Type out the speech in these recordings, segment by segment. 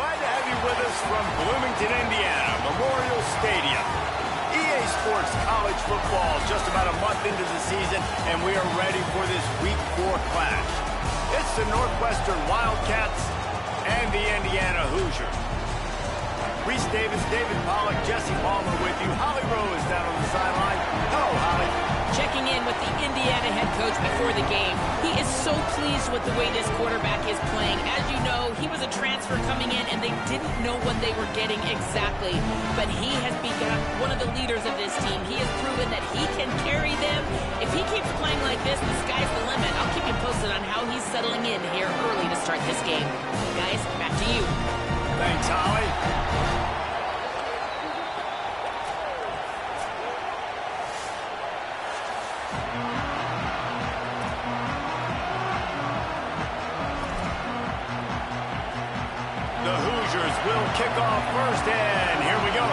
Glad to have you with us from Bloomington, Indiana, Memorial Stadium. EA Sports College Football just about a month into the season, and we are ready for this Week 4 clash. It's the Northwestern Wildcats and the Indiana Hoosiers. Reese Davis, David Pollack, Jesse Palmer with you. Holly Rose down on the sideline. Hello, Holly. Checking in with the Indiana head coach before the game. He is so pleased with the way this quarterback is playing. As you know, he was a transfer coming in, and they didn't know what they were getting exactly. But he has become one of the leaders of this team. He has proven that he can carry them. If he keeps playing like this, the sky's the limit. I'll keep you posted on how he's settling in here early to start this game. Guys, back to you. Thanks, Holly. The Hoosiers will kick off first, and here we go.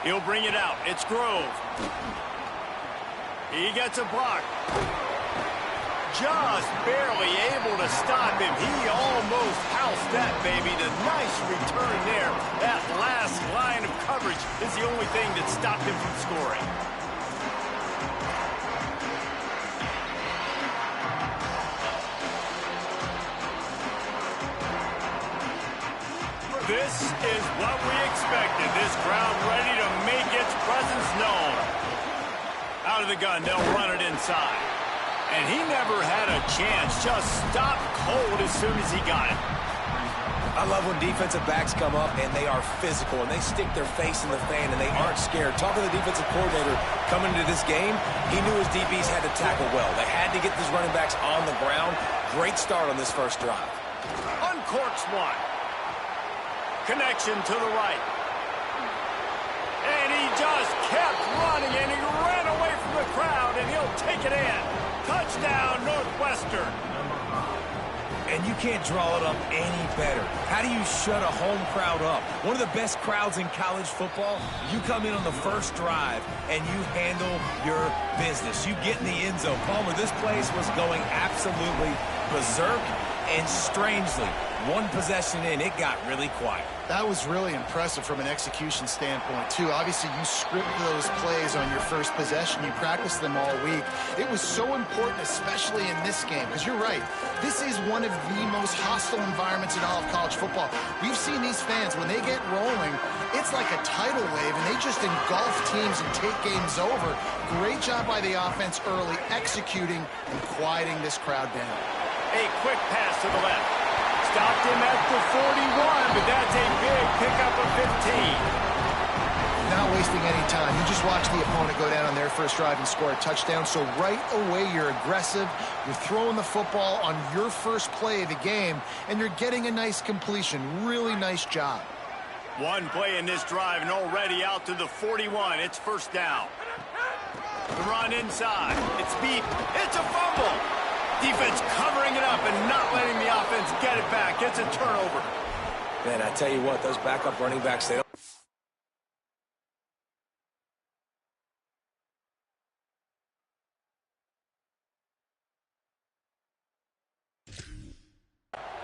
He'll bring it out. It's Grove. He gets a block. Just barely able to stop him. He almost housed that baby. The nice return there. That last line of coverage is the only thing that stopped him from scoring. This is what we expected. This crowd ready to make its presence known. Out of the gun, they'll run it inside. And he never had a chance. Just stopped cold as soon as he got it. I love when defensive backs come up and they are physical and they stick their face in the fan and they aren't scared. Talking to the defensive coordinator coming into this game, he knew his DBs had to tackle well. They had to get these running backs on the ground. Great start on this first drive. Uncorks one. Connection to the right. And he just kept running, and he ran away from the crowd, and he'll take it in. Touchdown, Northwestern. And you can't draw it up any better. How do you shut a home crowd up? One of the best crowds in college football. You come in on the first drive, and you handle your business. You get in the end zone. Palmer, this place was going absolutely berserk, and strangely, one possession in, it got really quiet. That was really impressive from an execution standpoint, too. Obviously, you script those plays on your first possession. You practice them all week. It was so important, especially in this game, because you're right. This is one of the most hostile environments in all of college football. We've seen these fans, when they get rolling, it's like a tidal wave, and they just engulf teams and take games over. Great job by the offense early, executing and quieting this crowd down. A quick pass to the left. Stopped him at the 41, but that's a big pickup of 15. Not wasting any time. You just watch the opponent go down on their first drive and score a touchdown. So right away, you're aggressive. You're throwing the football on your first play of the game, and you're getting a nice completion. Really nice job. One play in this drive, and already out to the 41. It's first down. The run inside. It's beat. It's a fumble. Defense covering it up and not letting the offense get it back. It's a turnover. Man, I tell you what, those backup running backs, they don't...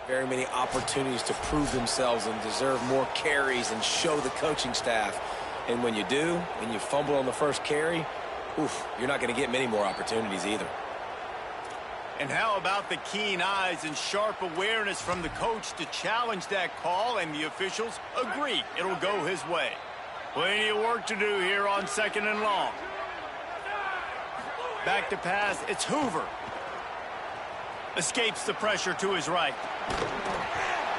very many opportunities to prove themselves and deserve more carries and show the coaching staff. And when you do, and you fumble on the first carry, oof, you're not going to get many more opportunities either. And how about the keen eyes and sharp awareness from the coach to challenge that call, and the officials agree it'll go his way. Plenty of work to do here on 2nd and long. Back to pass, it's Hoover. Escapes the pressure to his right.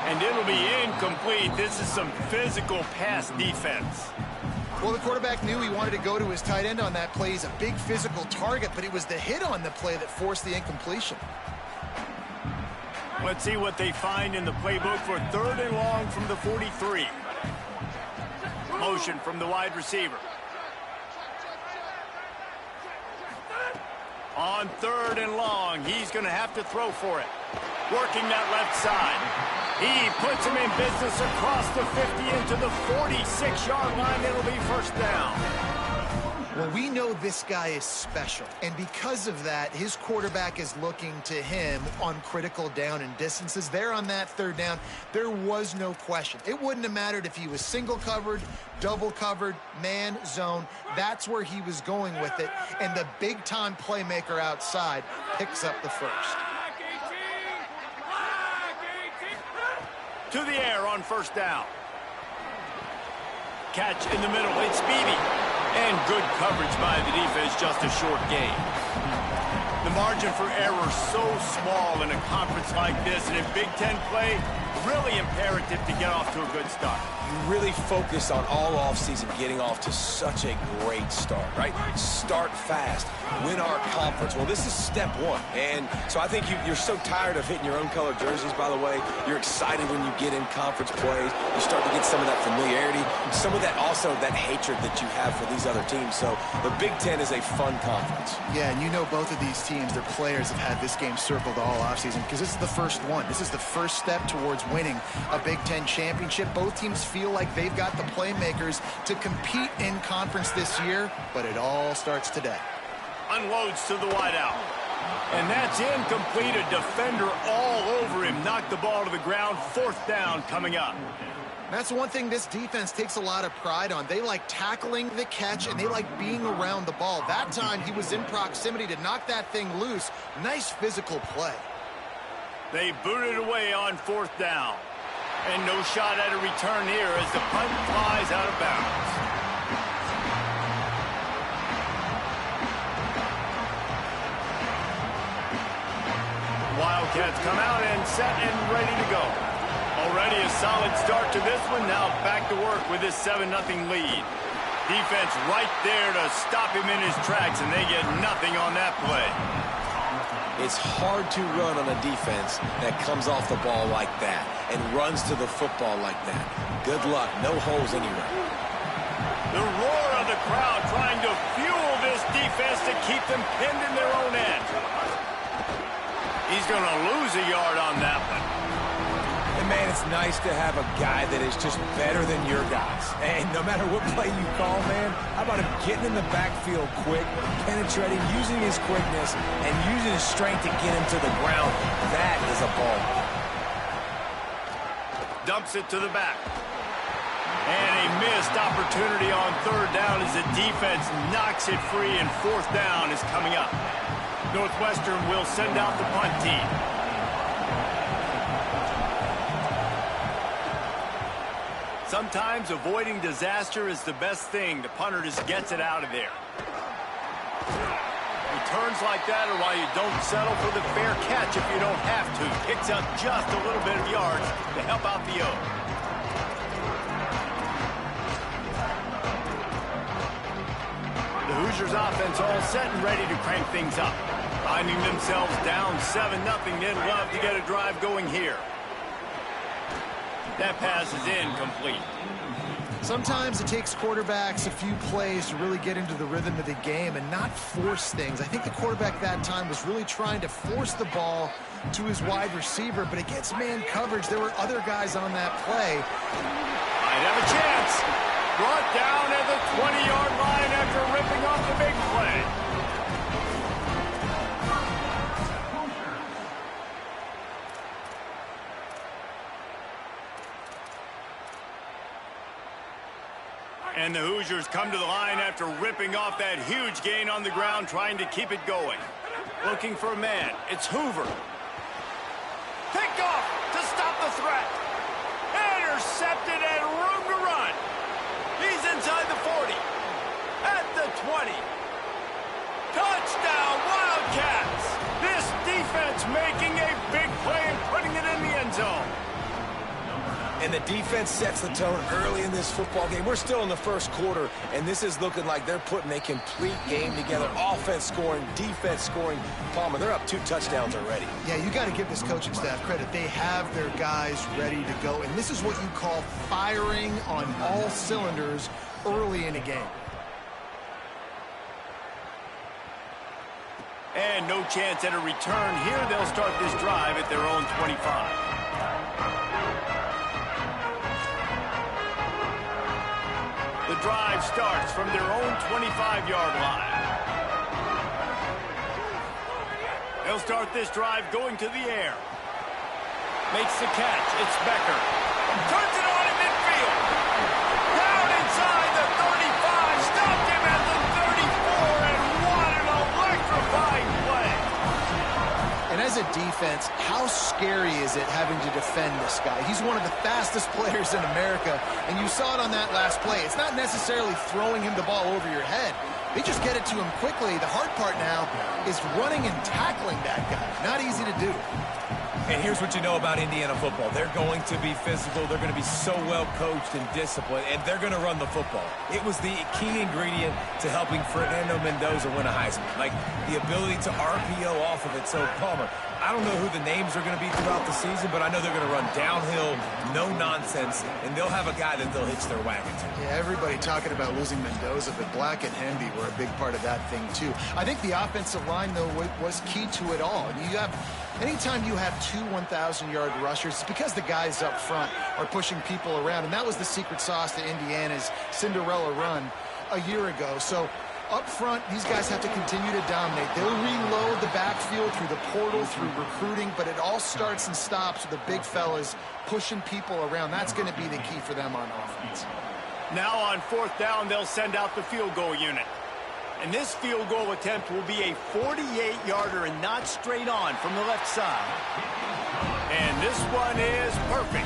And it'll be incomplete. This is some physical pass defense. Well, the quarterback knew he wanted to go to his tight end on that play. He's a big physical target, but it was the hit on the play that forced the incompletion. Let's see what they find in the playbook for 3rd and long from the 43. Motion from the wide receiver. On 3rd and long, he's going to have to throw for it. Working that left side. He puts him in business across the 50 into the 46-yard line. It'll be first down. Well, we know this guy is special, and because of that, his quarterback is looking to him on critical down and distances. There on that third down, there was no question. It wouldn't have mattered if he was single covered, double covered, man, zone. That's where he was going with it, and the big-time playmaker outside picks up the first. To the air on first down. Catch in the middle. It's speedy. And good coverage by the defense, just a short gain. The margin for error so small in a conference like this, and in Big Ten play, really imperative to get off to a good start. You really focus on all offseason getting off to such a great start, right? Start fast, win our conference. Well, this is step one. And so I think you're so tired of hitting your own colored jerseys, by the way. You're excited when you get in conference plays. You start to get some of that familiarity, some of that also that hatred that you have for these other teams. So the Big Ten is a fun conference. Yeah, and you know both of these teams, their players have had this game circled all offseason because this is the first one. This is the first step towards winning a Big Ten championship. Both teams feel like they've got the playmakers to compete in conference this year, but it all starts today. Unloads to the wideout. And that's incomplete. A defender all over him. Knocked the ball to the ground. Fourth down coming up. That's one thing this defense takes a lot of pride on. They like tackling the catch, and they like being around the ball. That time, he was in proximity to knock that thing loose. Nice physical play. They booted away on fourth down. And no shot at a return here as the punt flies out of bounds. Wildcats come out and set and ready to go. Already a solid start to this one. Now back to work with this 7-0 lead. Defense right there to stop him in his tracks, and they get nothing on that play. It's hard to run on a defense that comes off the ball like that and runs to the football like that. Good luck. No holes anywhere. The roar of the crowd trying to fuel this defense to keep them pinned in their own end. He's going to lose a yard on that one. And, man, it's nice to have a guy that is just better than your guys. And no matter what play you call, man, how about him getting in the backfield quick, penetrating, using his quickness, and using his strength to get him to the ground. That is a ball. Dumps it to the back. And a missed opportunity on third down as the defense knocks it free, and fourth down is coming up. Northwestern will send out the punt team. Sometimes avoiding disaster is the best thing. The punter just gets it out of there. Returns like that are why you don't settle for the fair catch if you don't have to. Picks up just a little bit of yards to help out the O. The Hoosiers offense all set and ready to crank things up. Finding themselves down 7-0, they'd love to get a drive going here. That pass is incomplete. Sometimes it takes quarterbacks a few plays to really get into the rhythm of the game and not force things. I think the quarterback that time was really trying to force the ball to his wide receiver, but against man coverage, there were other guys on that play. Might have a chance. Brought down at the 20-yard line after ripping off the big play. And the Hoosiers come to the line after ripping off that huge gain on the ground, trying to keep it going. Looking for a man. It's Hoover. Picked off to stop the threat. Intercepted and room to run. He's inside the 40. At the 20. Touchdown, Wildcats. This defense making a big play and putting it in the end zone. And the defense sets the tone early in this football game. We're still in the first quarter, and this is looking like they're putting a complete game together. Offense scoring, defense scoring. Palmer, they're up 2 touchdowns already. Yeah, you got to give this coaching staff credit. They have their guys ready to go, and this is what you call firing on all cylinders early in a game. And no chance at a return here. They'll start this drive at their own 25. The drive starts from their own 25-yard line. They'll start this drive going to the air. Makes the catch. It's Becker. Turns it on in midfield. Down inside the 35. Stopped him at the 34. And what an electrifying play. And as a defense, how scary is it having to defend this guy? He's one of the fastest players in America, and you saw it on that last play. It's not necessarily throwing him the ball over your head. They just get it to him quickly. The hard part now is running and tackling that guy. Not easy to do. And here's what you know about Indiana football. They're going to be physical. They're going to be so well coached and disciplined, and they're going to run the football. It was the key ingredient to helping Fernando Mendoza win a Heisman. Like, the ability to RPO off of it. So, Palmer, I don't know who the names are going to be throughout the season, but I know they're going to run downhill, no nonsense, and they'll have a guy that they'll hitch their wagon to. Yeah, everybody talking about losing Mendoza, but Black and Hemby were a big part of that thing, too. I think the offensive line, though, was key to it all. Anytime you have two 1,000-yard rushers, it's because the guys up front are pushing people around, and that was the secret sauce to Indiana's Cinderella run a year ago. So up front, these guys have to continue to dominate. They'll reload the backfield through the portal, through recruiting, but it all starts and stops with the big fellas pushing people around. That's going to be the key for them on offense. Now on 4th down, they'll send out the field goal unit. And this field goal attempt will be a 48-yarder and not straight on from the left side. And this one is perfect.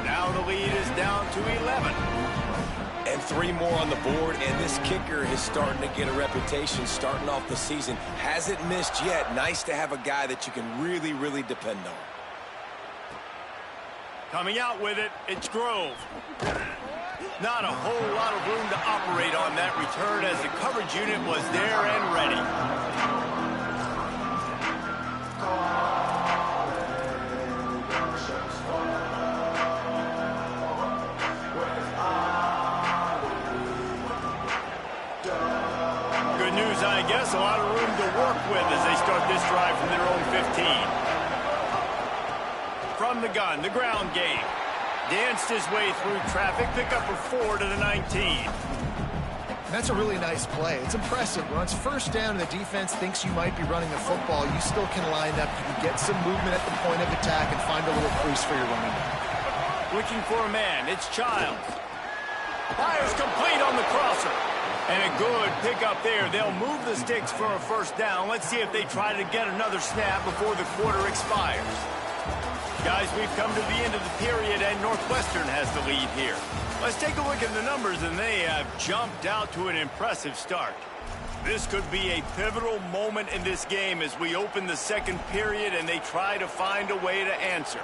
Now the lead is down to 11. And 3 more on the board, and this kicker is starting to get a reputation starting off the season. Hasn't missed yet. Nice to have a guy that you can really, really depend on. Coming out with it, it's Grove. Not a whole lot of room to operate on that return as the coverage unit was there and ready. Good news, I guess. A lot of room to work with as they start this drive from their own 15. From the gun, the ground game. Danced his way through traffic, pick up a 4 to the 19. That's a really nice play. It's impressive. When it's 1st down and the defense thinks you might be running the football, you still can line up. You can get some movement at the point of attack and find a little crease for your running back. Looking for a man. It's Childs. Fires complete on the crosser. And a good pickup there. They'll move the sticks for a 1st down. Let's see if they try to get another snap before the quarter expires. Guys, we've come to the end of the period, and Northwestern has the lead here. Let's take a look at the numbers, and they have jumped out to an impressive start. This could be a pivotal moment in this game as we open the 2nd period, and they try to find a way to answer.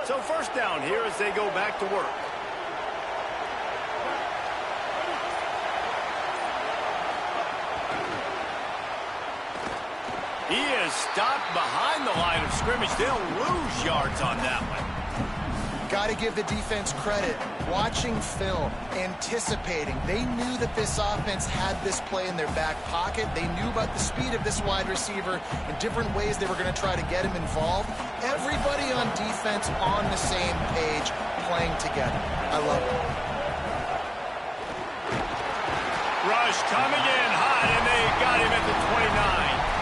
So 1st down here as they go back to work. He is stopped behind the line of scrimmage. They'll lose yards on that one. Got to give the defense credit. Watching film, anticipating. They knew that this offense had this play in their back pocket. They knew about the speed of this wide receiver and different ways they were going to try to get him involved. Everybody on defense on the same page, playing together. I love it. Rush coming in hot, and they got him at the 29.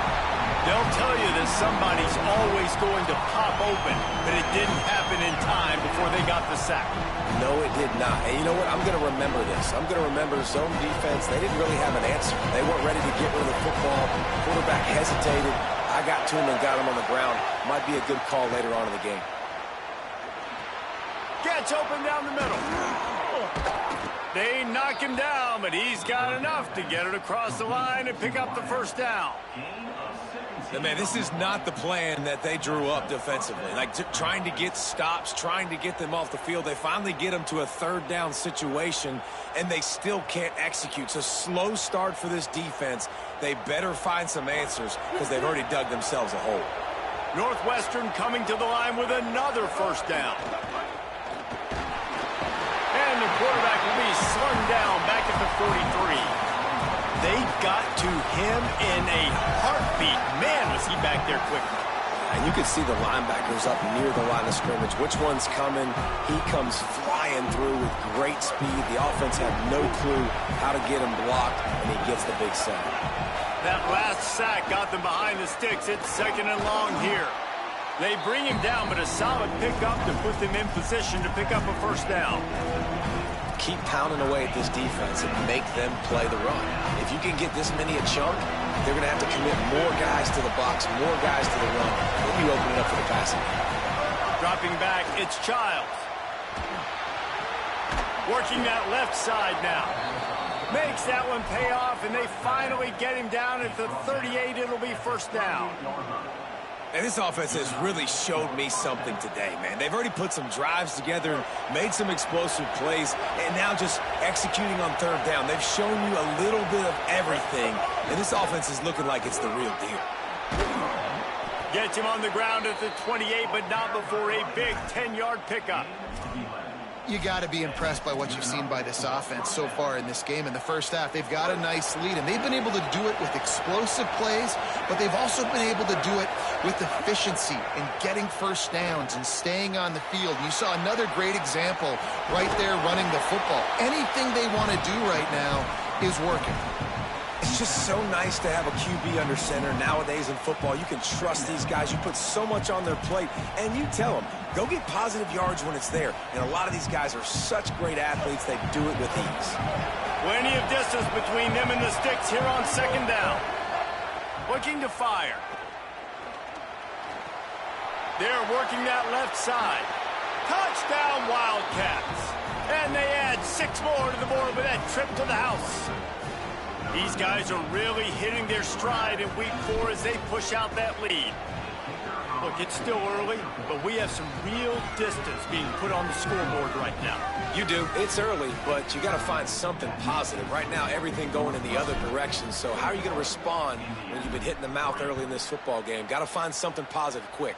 They'll tell you that somebody's always going to pop open, but it didn't happen in time before they got the sack. No, it did not. And you know what? I'm going to remember this. I'm going to remember zone defense. They didn't really have an answer. They weren't ready to get rid of the football. Quarterback hesitated. I got to him and got him on the ground. Might be a good call later on in the game. Gets open down the middle. They knock him down, but he's got enough to get it across the line and pick up the 1st down. Man, this is not the plan that they drew up defensively. Like, trying to get stops, trying to get them off the field. They finally get them to a 3rd down situation, and they still can't execute. So slow start for this defense. They better find some answers because they've already dug themselves a hole. Northwestern coming to the line with another 1st down. And the quarterback will be slung down back at the 43. They got to him in a heartbeat. Man, was he back there quickly. And you can see the linebackers up near the line of scrimmage. Which one's coming? He comes flying through with great speed. The offense had no clue how to get him blocked, and he gets the big sack. That last sack got them behind the sticks. It's 2nd and long here. They bring him down, but a solid pickup to put them in position to pick up a first down. Keep pounding away at this defense and make them play the run. If you can get this many a chunk, they're going to have to commit more guys to the box, more guys to the run. Then you open it up for the passing. Dropping back, it's Childs. Working that left side now. Makes that one pay off, and they finally get him down at the 38. It'll be first down. And this offense has really showed me something today, man. They've already put some drives together and made some explosive plays, and now just executing on 3rd down. They've shown you a little bit of everything, and this offense is looking like it's the real deal. Gets him on the ground at the 28, but not before a big 10-yard pickup. You got to be impressed by what you've seen by this offense so far in this game. In the first half, they've got a nice lead, and they've been able to do it with explosive plays, but they've also been able to do it with efficiency and getting first downs and staying on the field. You saw another great example right there running the football. Anything they want to do right now is working. It's just so nice to have a QB under center nowadays in football. You can trust these guys. You put so much on their plate, and you tell them, go get positive yards when it's there. And a lot of these guys are such great athletes, they do it with ease. Plenty of distance between them and the sticks here on 2nd down. Looking to fire. They're working that left side. Touchdown, Wildcats. And they add 6 more to the board with that trip to the house. These guys are really hitting their stride in week 4 as they push out that lead. Look, it's still early, but we have some real distance being put on the scoreboard right now. You do. It's early, but you got to find something positive. Right now, everything going in the other direction. So how are you going to respond when you've been hit in the mouth early in this football game? Got to find something positive quick.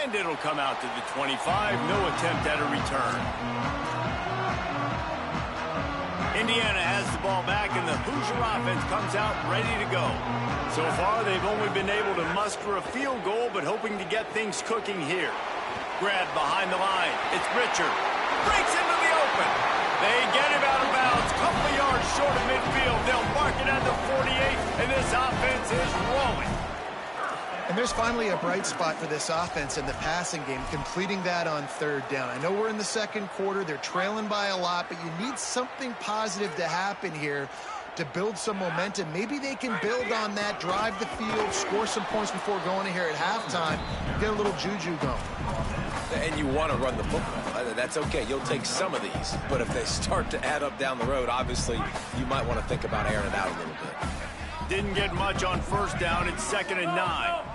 And it'll come out to the 25. No attempt at a return. Indiana has the ball back, and the Hoosier offense comes out ready to go. So far, they've only been able to muster a field goal, but hoping to get things cooking here. Grab behind the line. It's Richard. Breaks into the open. They get him out of bounds. Couple of yards short of midfield. They'll mark it at the 48, and this offense is rolling. And there's finally a bright spot for this offense in the passing game, completing that on 3rd down. I know we're in the 2nd quarter. They're trailing by a lot, but you need something positive to happen here to build some momentum. Maybe they can build on that, drive the field, score some points before going in here at halftime, get a little juju going. And you want to run the football. That's okay. You'll take some of these. But if they start to add up down the road, obviously, you might want to think about airing it out a little bit. Didn't get much on 1st down. It's 2nd and 9.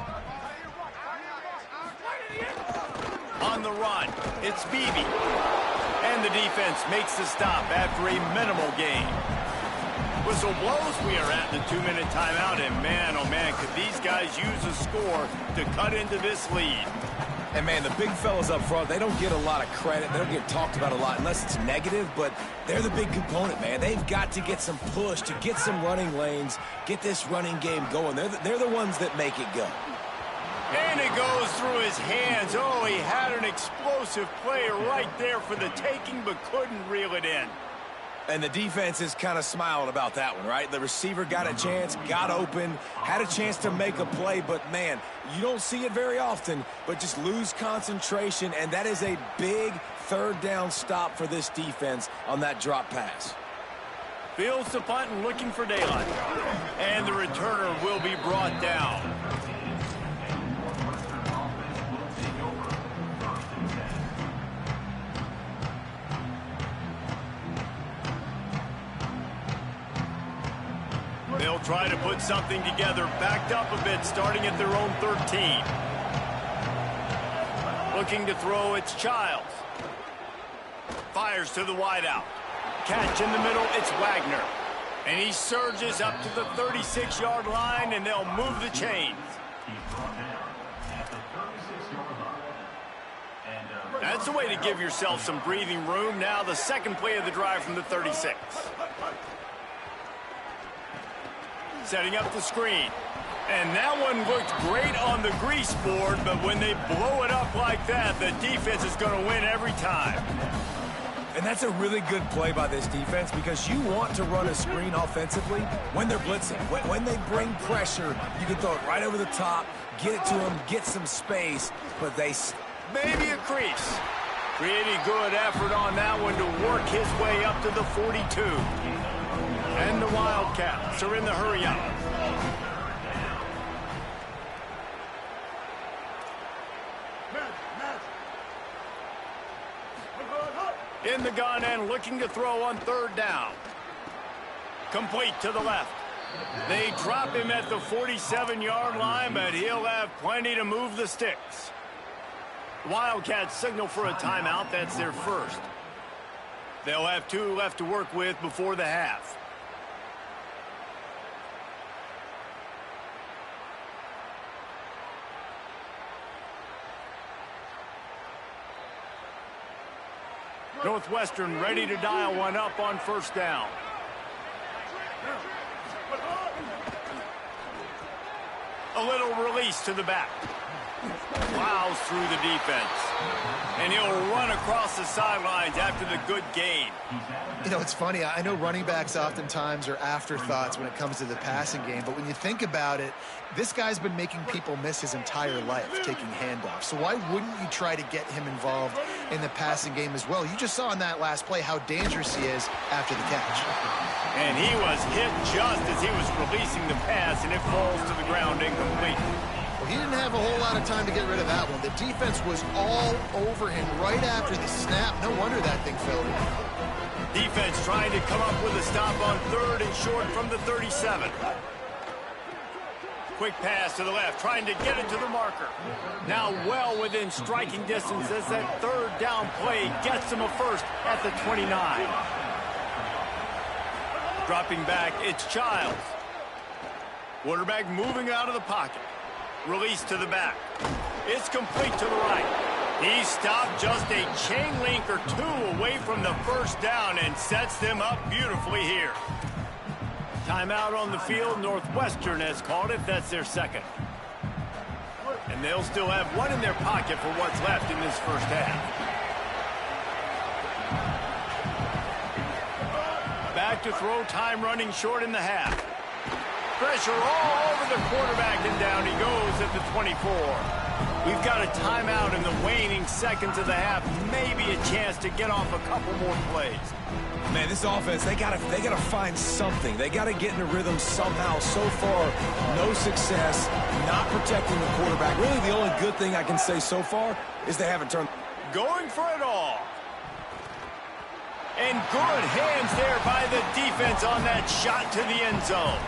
On the run, it's Beebe. And the defense makes the stop after a minimal gain. Whistle blows. We are at the 2-minute timeout, and man, oh man, could these guys use a score to cut into this lead. And man, the big fellas up front, they don't get a lot of credit. They don't get talked about a lot unless it's negative, but they're the big component, man. They've got to get some push, to get some running lanes, get this running game going. They're the ones that make it go. And it goes through his hands. Oh, he had an explosive play right there for the taking, but couldn't reel it in. And the defense is kind of smiling about that one, right? The receiver got a chance, got open, had a chance to make a play, but man, you don't see it very often, but just lose concentration, and that is a big 3rd down stop for this defense on that drop pass. Fields the punt and looking for daylight. And the returner will be brought down. They'll try to put something together, backed up a bit, starting at their own 13. Looking to throw, it's Childs. Fires to the wideout. Catch in the middle, it's Wagner. And he surges up to the 36-yard line, and they'll move the chains. That's the way to give yourself some breathing room. Now the second play of the drive from the 36. Setting up the screen. And that one looked great on the grease board, but when they blow it up like that, the defense is going to win every time. And that's a really good play by this defense because you want to run a screen offensively when they're blitzing. When they bring pressure, you can throw it right over the top, get it to them, get some space, but they... Maybe a crease. Pretty good effort on that one to work his way up to the 42. And the Wildcats are in the hurry-up. In the gun and looking to throw on third down. Complete to the left. They drop him at the 47-yard line, but he'll have plenty to move the sticks. Wildcats signal for a timeout. That's their first. They'll have 2 left to work with before the half. Northwestern ready to dial one up on first down. A little release to the back. Plows through the defense. And he'll run across the sidelines after the good gain. You know, it's funny. I know running backs oftentimes are afterthoughts when it comes to the passing game, but when you think about it, this guy's been making people miss his entire life taking handoffs. So why wouldn't you try to get him involved in the passing game as well? You just saw in that last play how dangerous he is after the catch. And he was hit just as he was releasing the pass, and it falls to the ground incomplete. Well, he didn't have a whole lot of time to get rid of that one. The defense was all over him right after the snap. No wonder that thing fell. Defense trying to come up with a stop on third and short from the 37. Quick pass to the left, trying to get it to the marker. Now well within striking distance as that third down play gets him a first at the 29. Dropping back, it's Childs. Quarterback moving out of the pocket. Release to the back. It's complete to the right. He stopped just a chain link or 2 away from the first down and sets them up beautifully here. Timeout on the field. Northwestern has called it. That's their second. And they'll still have 1 in their pocket for what's left in this first half. Back to throw, time running short in the half. Pressure all over the quarterback, and down he goes at the 24. We've got a timeout in the waning seconds of the half. Maybe a chance to get off a couple more plays. Man, this offense, they gotta find something. They gotta get in a rhythm somehow. So far, no success, not protecting the quarterback. Really, the only good thing I can say so far is they haven't turned. Going for it all. And good hands there by the defense on that shot to the end zone.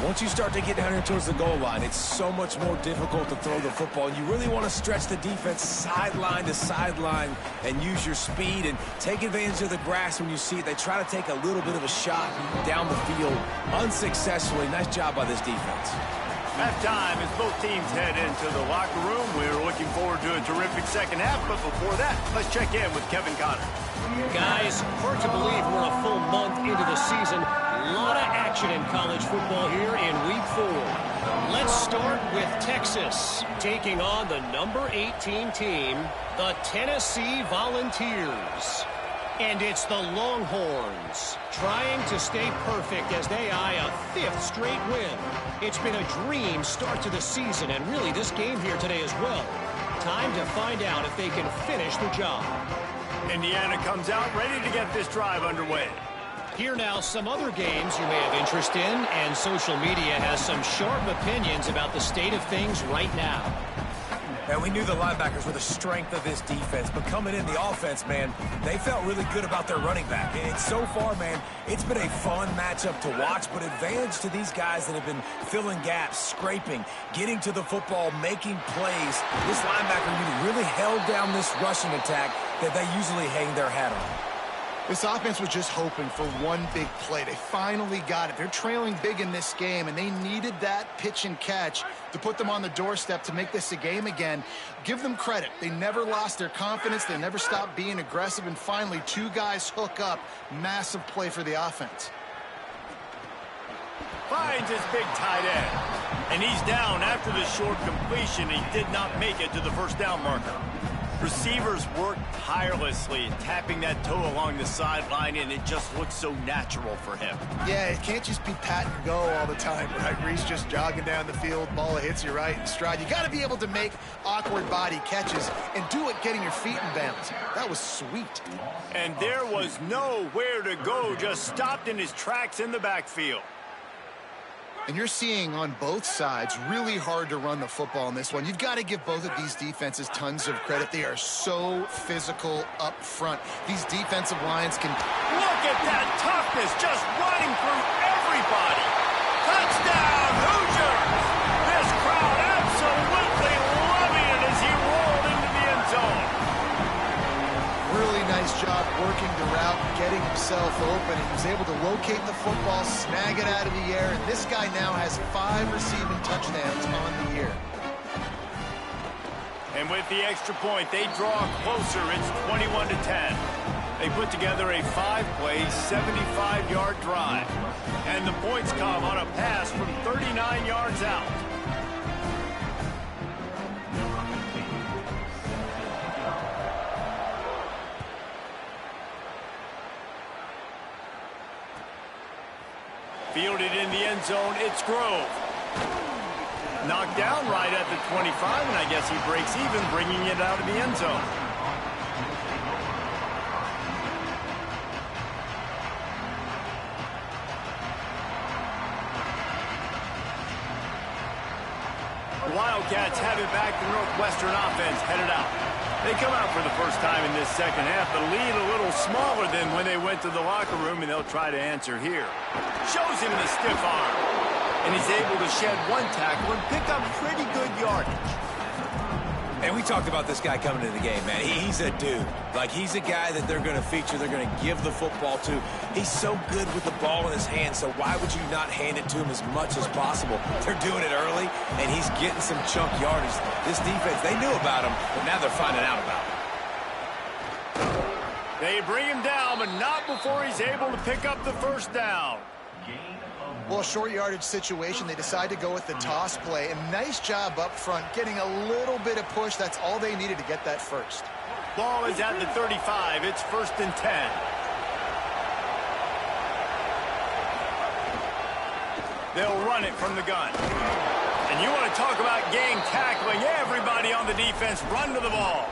Once you start to get down here towards the goal line, it's so much more difficult to throw the football. You really want to stretch the defense sideline to sideline and use your speed and take advantage of the grass when you see it. They try to take a little bit of a shot down the field unsuccessfully. Nice job by this defense. Halftime as both teams head into the locker room. We're looking forward to a terrific second half, but before that, let's check in with Kevin Connor. Guys, hard to believe we're a full month into the season. A lot of action in college football here in Week 4. Let's start with Texas, taking on the number 18 team, the Tennessee Volunteers. And it's the Longhorns, trying to stay perfect as they eye a 5th straight win. It's been a dream start to the season, and really this game here today as well. Time to find out if they can finish the job. Indiana comes out ready to get this drive underway. Here now, some other games you may have interest in, and social media has some sharp opinions about the state of things right now. And we knew the linebackers were the strength of this defense, but coming in the offense, man, they felt really good about their running back. And so far, man, it's been a fun matchup to watch, but advantage to these guys that have been filling gaps, scraping, getting to the football, making plays. This linebacker unit really held down this rushing attack that they usually hang their hat on. This offense was just hoping for one big play. They finally got it. They're trailing big in this game, and they needed that pitch and catch to put them on the doorstep to make this a game again. Give them credit. They never lost their confidence. They never stopped being aggressive, and finally, 2 guys hook up. Massive play for the offense. Finds his big tight end. And he's down after the short completion. He did not make it to the first down marker. Receivers work tirelessly, tapping that toe along the sideline, and it just looks so natural for him. Yeah, it can't just be pat and go all the time, right? Reese just jogging down the field, ball hits you right in stride. You got to be able to make awkward body catches and do it getting your feet in bounds. That was sweet. And there was nowhere to go, just stopped in his tracks in the backfield. And you're seeing on both sides really hard to run the football in this one. You've got to give both of these defenses tons of credit. They are so physical up front. These defensive lines can... Look at that toughness, just running through everybody. Touchdown, Hoosiers! This crowd absolutely loving it as he rolled into the end zone. Really nice job working the route, getting himself open. He was able to locate the football, snag it out of the air, and this guy now has 5 receiving touchdowns on the year. And with the extra point, they draw closer. It's 21-10. They put together a 5-play, 75-yard drive. And the points come on a pass from 39 yards out. Fielded in the end zone, it's Grove. Knocked down right at the 25, and I guess he breaks even, bringing it out of the end zone. The Wildcats have it back. The Northwestern offense headed out. They come out for the first time in this second half. The lead a little smaller than when they went to the locker room, and they'll try to answer here. Shows him the stiff arm. And he's able to shed one tackle and pick up pretty good yardage. And we talked about this guy coming into the game, man. He's a dude. Like, he's a guy that they're going to feature, they're going to give the football to. He's so good with the ball in his hands, so why would you not hand it to him as much as possible? They're doing it early, and he's getting some chunk yardage. This defense, they knew about him, but now they're finding out about him. They bring him down, but not before he's able to pick up the first down. Well, a short yardage situation, they decide to go with the toss play. And nice job up front, getting a little bit of push. That's all they needed to get that first. Ball is at the 35. It's 1st and 10. They'll run it from the gun. And you want to talk about gang tackling. Everybody on the defense run to the ball.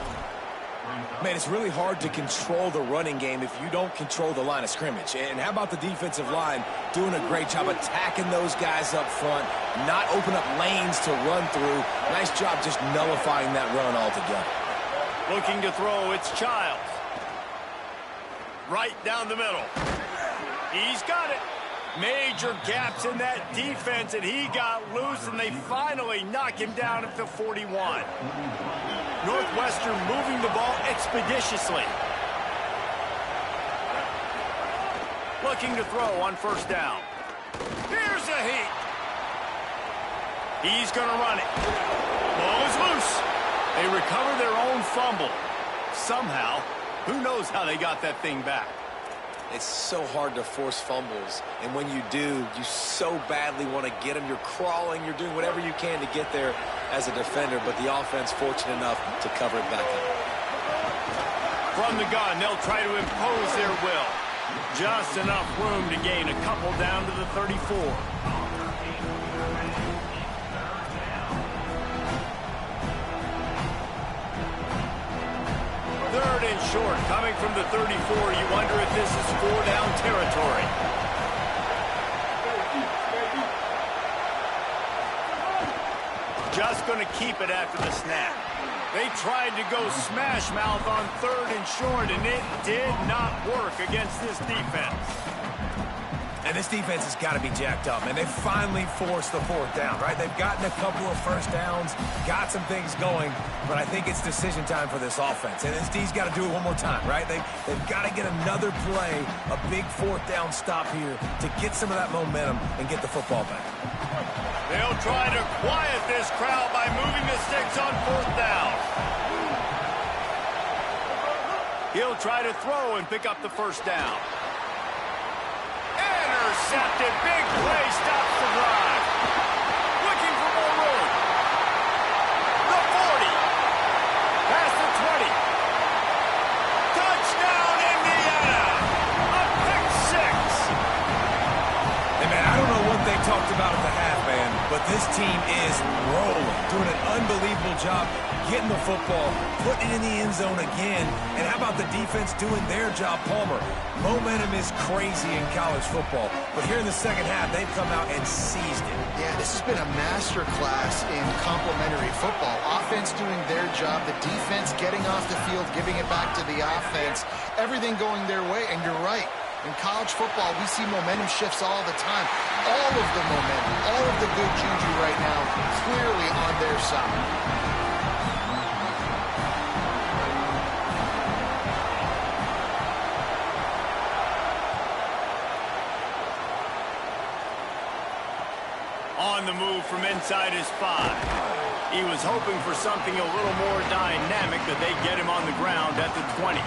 Man, it's really hard to control the running game if you don't control the line of scrimmage. And how about the defensive line doing a great job attacking those guys up front, not open up lanes to run through. Nice job just nullifying that run altogether. Looking to throw, it's Childs. Right down the middle. He's got it. Major gaps in that defense, and he got loose, and they finally knock him down at the 41. Northwestern moving the ball expeditiously. Looking to throw on first down. Here's a heat. He's going to run it. Ball is loose. They recover their own fumble. Somehow, who knows how they got that thing back. It's so hard to force fumbles, and when you do, you so badly want to get them. You're crawling, you're doing whatever you can to get there as a defender, but the offense fortunate enough to cover it back up. From the gun, they'll try to impose their will. Just enough room to gain a couple down to the 34. Third and short, coming from the 34. You wonder if this is 4-down territory. Just going to keep it after the snap. They tried to go smash mouth on 3rd and short, and it did not work against this defense. And this defense has got to be jacked up, and they finally forced the 4th down, right? They've gotten a couple of first downs, got some things going, but I think it's decision time for this offense. And this D's got to do it one more time, right? They've got to get another play, a big 4th down stop here to get some of that momentum and get the football back. They'll try to quiet this crowd by moving the sticks on 4th down. He'll try to throw and pick up the first down. Intercepted. Big play stops the drive. Looking for team is rolling, doing an unbelievable job getting the football, putting it in the end zone again. And how about the defense doing their job, Palmer? Momentum is crazy in college football, but here in the second half, they've come out and seized it. Yeah, this has been a masterclass in complementary football. Offense doing their job, the defense getting off the field, giving it back to the offense, everything going their way, and you're right. In college football, we see momentum shifts all the time. All of the momentum, all of the good juju right now, clearly on their side. On the move from inside his 5. He was hoping for something a little more dynamic, but they get him on the ground at the 20.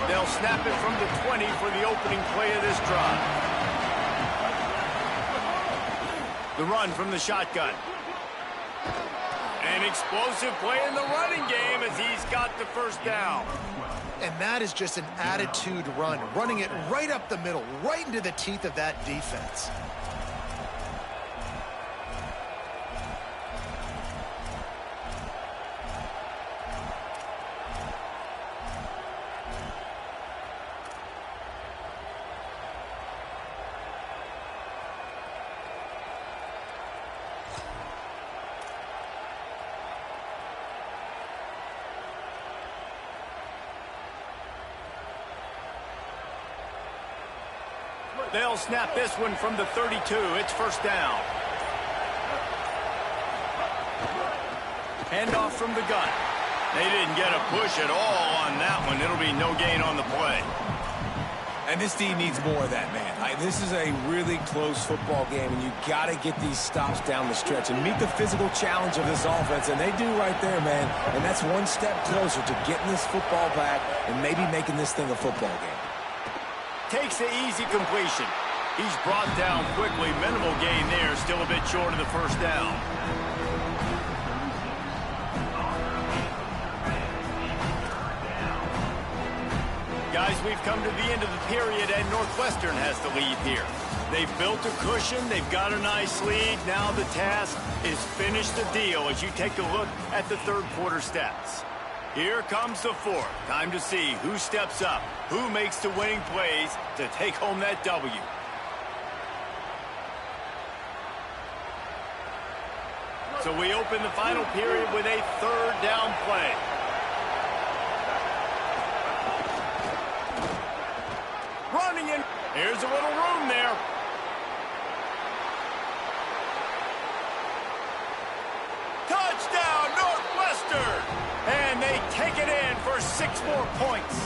They'll snap it from the 20 for the opening play of this drive. The run from the shotgun. An explosive play in the running game as he's got the first down. And that is just an attitude run, running it right up the middle, right into the teeth of that defense. They'll snap this one from the 32. It's first down. Handoff from the gun. They didn't get a push at all on that one. It'll be no gain on the play. And this team needs more of that, man. This is a really close football game, and you got to get these stops down the stretch and meet the physical challenge of this offense, and they do right there, man. And that's one step closer to getting this football back and maybe making this thing a football game. Takes the easy completion. He's brought down quickly. Minimal gain there. Still a bit short of the first down. Guys, we've come to the end of the period, and Northwestern has the lead here. They've built a cushion. They've got a nice lead. Now the task is finish the deal as you take a look at the third quarter stats. Here comes the fourth. Time to see who steps up, who makes the winning plays to take home that W. So we open the final period with a third down play. Running in. Here's a little room there. Touchdown, Northwestern! And they take it in for 6 more points.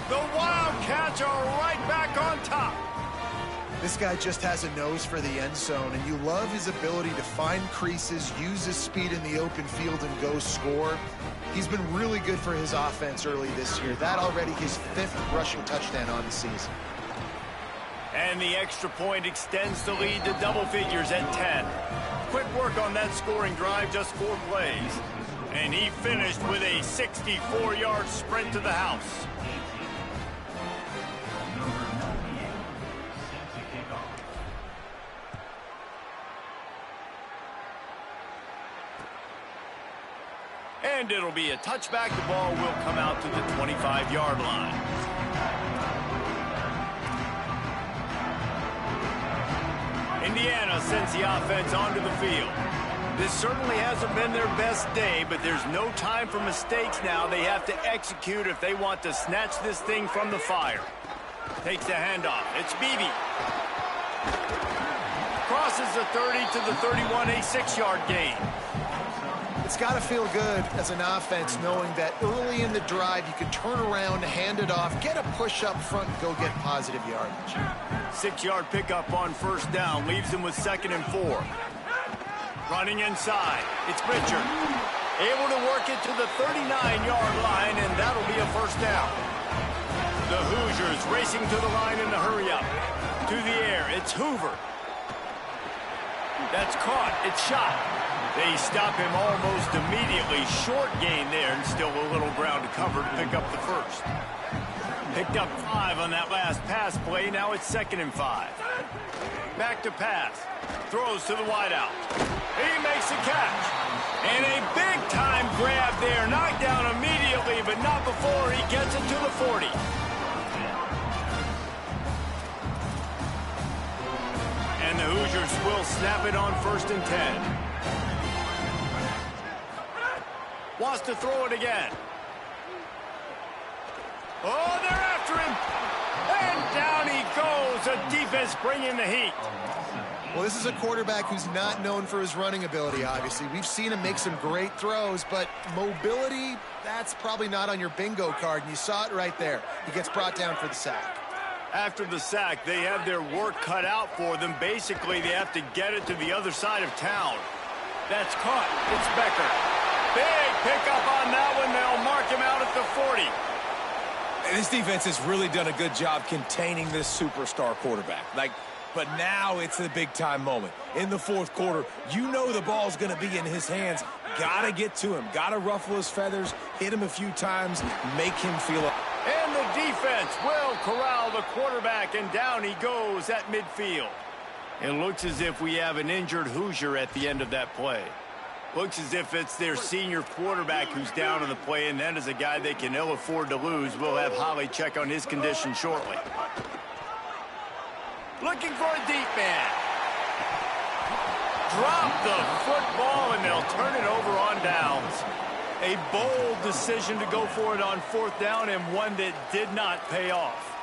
The Wildcats are right back on top. This guy just has a nose for the end zone, and you love his ability to find creases, use his speed in the open field, and go score. He's been really good for his offense early this year. That already his 5th rushing touchdown on the season. And the extra point extends the lead to double figures at 10. Quick work on that scoring drive, just 4 plays. And he finished with a 64-yard sprint to the house. And it'll be a touchback. The ball will come out to the 25-yard line. Indiana sends the offense onto the field. This certainly hasn't been their best day, but there's no time for mistakes now. They have to execute if they want to snatch this thing from the fire. Takes the handoff. It's Beebe. Crosses the 30 to the 31, a 6-yard gain. It's got to feel good as an offense knowing that early in the drive you can turn around, hand it off, get a push up front, and go get positive yardage. 6-yard pickup on first down leaves him with 2nd and 4. Running inside, it's Richard. Able to work it to the 39-yard line, and that'll be a first down. The Hoosiers racing to the line in the hurry up. To the air, it's Hoover. That's caught, it's shot. They stop him almost immediately. Short gain there, and still a little ground to cover to pick up the first. Picked up 5 on that last pass play. Now it's 2nd and 5. Back to pass. Throws to the wideout. He makes a catch. And a big-time grab there. Knocked down immediately, but not before he gets it to the 40. And the Hoosiers will snap it on 1st and 10. Wants to throw it again. Oh, they're after him. And down he goes. A defense bringing the heat. Well, this is a quarterback who's not known for his running ability, obviously. We've seen him make some great throws, but mobility, that's probably not on your bingo card, and you saw it right there. He gets brought down for the sack. After the sack, they have their work cut out for them. Basically, they have to get it to the other side of town. That's caught. It's Becker. Big pickup on that one. They'll mark him out at the 40. And this defense has really done a good job containing this superstar quarterback. But now it's the big-time moment. In the 4th quarter, you know the ball's going to be in his hands. Got to get to him. Got to ruffle his feathers, hit him a few times, make him feel it. And the defense will corral the quarterback, and down he goes at midfield. It looks as if we have an injured Hoosier at the end of that play. Looks as if it's their senior quarterback who's down on the play, and that is a guy they can ill afford to lose. We'll have Holly check on his condition shortly. Looking for a deep man. Drop the football, and they'll turn it over on downs. A bold decision to go for it on 4th down, and one that did not pay off.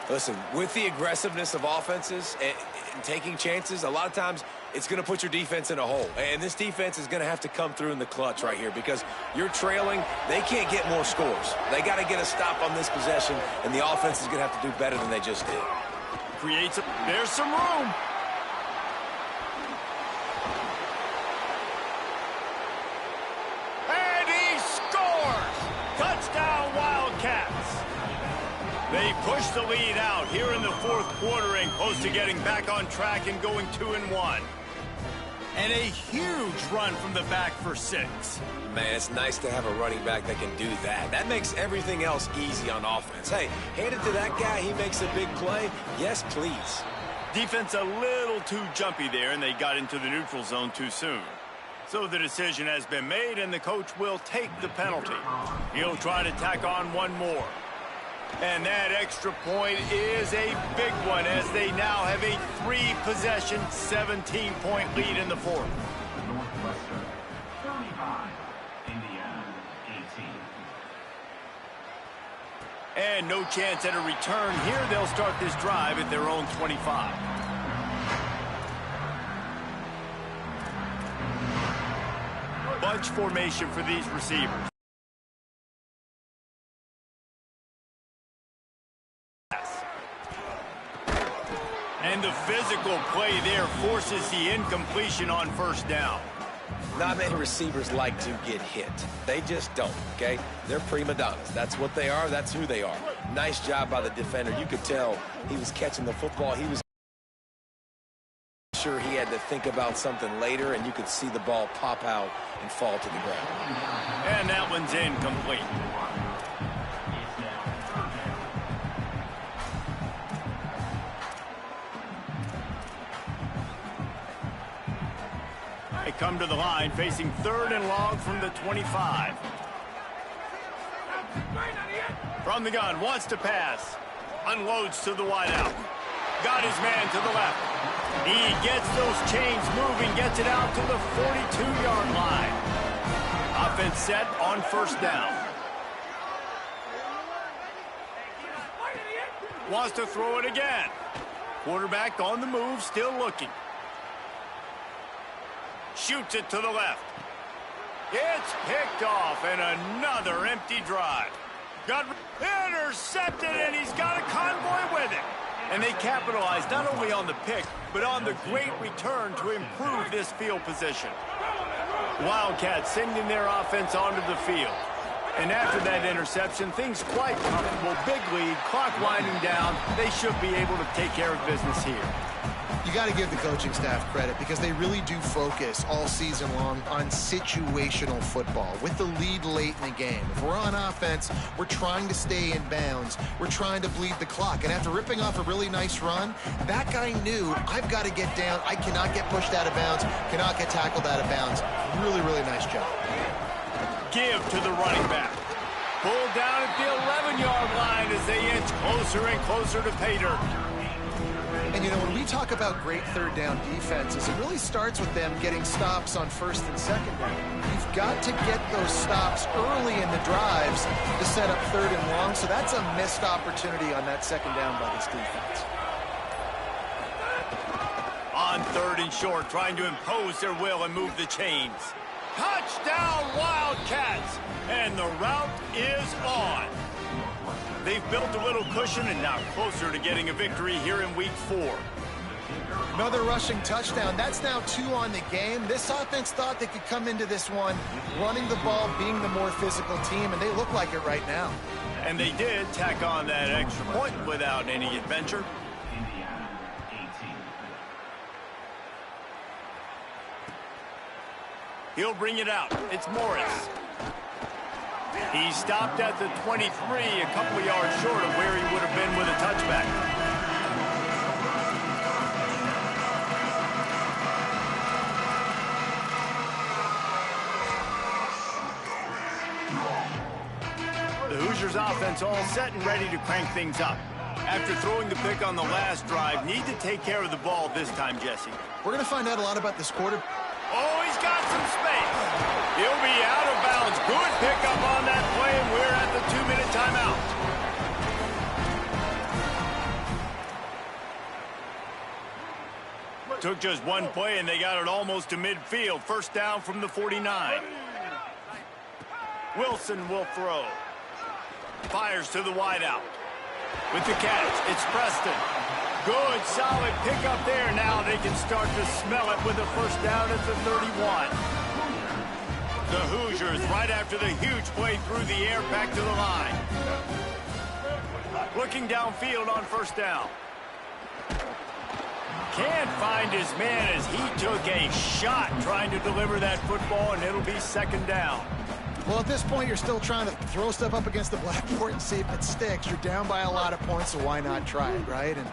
Listen, with the aggressiveness of offenses and taking chances, a lot of times it's going to put your defense in a hole. And this defense is going to have to come through in the clutch right here because you're trailing. They can't get more scores. They got to get a stop on this possession, and the offense is going to have to do better than they just did. There's some room. And he scores! Touchdown, Wildcats. They push the lead out here in the 4th quarter and close to getting back on track and going 2-1. And a huge run from the back for 6. Man, it's nice to have a running back that can do that. That makes everything else easy on offense. Hey, hand it to that guy. He makes a big play. Yes, please. Defense a little too jumpy there, and they got into the neutral zone too soon. So the decision has been made, and the coach will take the penalty. He'll try to tack on one more. And that extra point is a big one as they now have a 3-possession, 17-point lead in the 4th. Northwestern 35, Indiana 18. And no chance at a return here. They'll start this drive at their own 25. Bunch formation for these receivers. And the physical play there forces the incompletion on 1st down. Not many receivers like to get hit. They just don't, okay? They're prima donnas. That's what they are. That's who they are. Nice job by the defender. You could tell he was catching the football. He was sure he had to think about something later, and you could see the ball pop out and fall to the ground. And that one's incomplete. They come to the line facing 3rd and long from the 25. From the gun, wants to pass. Unloads to the wideout. Got his man to the left. He gets those chains moving, gets it out to the 42-yard line. Offense set on 1st down. Wants to throw it again. Quarterback on the move, still looking. Shoots it to the left. It's picked off, and another empty drive. Got intercepted, and he's got a convoy with it. And they capitalized not only on the pick, but on the great return to improve this field position. Wildcats sending their offense onto the field. And after that interception, things quite comfortable. Big lead, clock winding down. They should be able to take care of business here. You got to give the coaching staff credit because they really do focus all season long on situational football with the lead late in the game. If we're on offense, we're trying to stay in bounds. We're trying to bleed the clock. And after ripping off a really nice run, that guy knew, I've got to get down. I cannot get pushed out of bounds, cannot get tackled out of bounds. Really, really nice job. Give to the running back. Pulled down at the 11-yard line as they inch closer and closer to pay dirt. And, you know, when we talk about great third down defenses, it really starts with them getting stops on first and second down. You've got to get those stops early in the drives to set up third and long, so that's a missed opportunity on that second down by this defense. On third and short, trying to impose their will and move the chains. Touchdown, Wildcats! And the route is on. They've built a little cushion and now closer to getting a victory here in week 4. Another rushing touchdown. That's now 2 on the game. This offense thought they could come into this one running the ball, being the more physical team, and they look like it right now. And they did tack on that extra point without any adventure. Indiana 18. He'll bring it out. It's Morris. He stopped at the 23, a couple of yards short of where he would have been with a touchback. The Hoosiers offense all set and ready to crank things up. After throwing the pick on the last drive, need to take care of the ball this time, Jesse. We're going to find out a lot about this quarter. Oh, he's got some space. He'll be out of bounds. Good pickup on that play, and we're at the 2-minute timeout. Took just one play, and they got it almost to midfield. First down from the 49. Wilson will throw. Fires to the wideout. With the catch, it's Preston. Good, solid pickup there. Now they can start to smell it with a first down at the 31. The Hoosiers, right after the huge play through the air, back to the line. Looking downfield on first down. Can't find his man as he took a shot trying to deliver that football, and it'll be second down. Well, at this point, you're still trying to throw stuff up against the blackboard and see if it sticks. You're down by a lot of points, so why not try it, right? And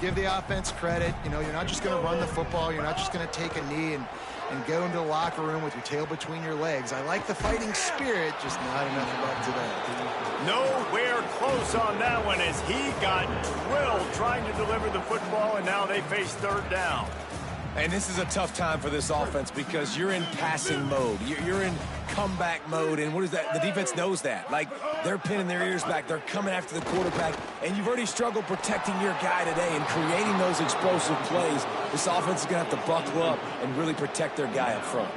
give the offense credit. You know, you're not just going to run the football. You're not just going to take a knee and go into the locker room with your tail between your legs. I like the fighting spirit, just not enough of that today. Nowhere close on that one as he got drilled trying to deliver the football, and now they face third down. And this is a tough time for this offense because you're in passing mode. You're in comeback mode, and what is that? The defense knows that. Like, they're pinning their ears back. They're coming after the quarterback, and you've already struggled protecting your guy today and creating those explosive plays. This offense is going to have to buckle up and really protect their guy up front.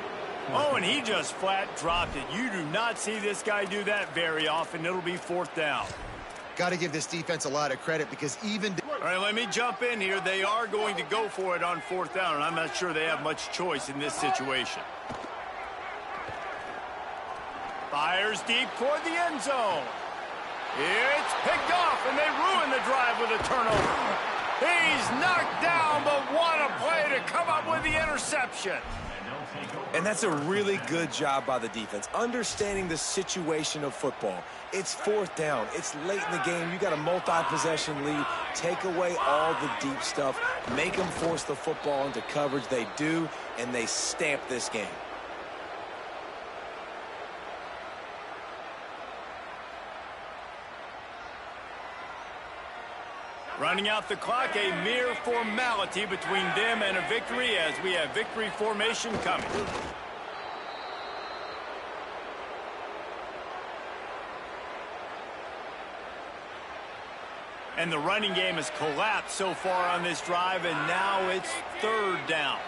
Oh, and he just flat dropped it. You do not see this guy do that very often. It'll be fourth down. Got to give this defense a lot of credit because even... All right, let me jump in here. They are going to go for it on fourth down, and I'm not sure they have much choice in this situation. Fires deep toward the end zone. It's picked off, and they ruin the drive with a turnover. He's knocked down, but what a play to come up with the interception. And that's a really good job by the defense, understanding the situation of football. It's fourth down. It's late in the game. You got a multi-possession lead. Take away all the deep stuff. Make them force the football into coverage. They do, and they stamp this game. Running out the clock, a mere formality between them and a victory as we have victory formation coming. And the running game has collapsed so far on this drive, and now it's third down.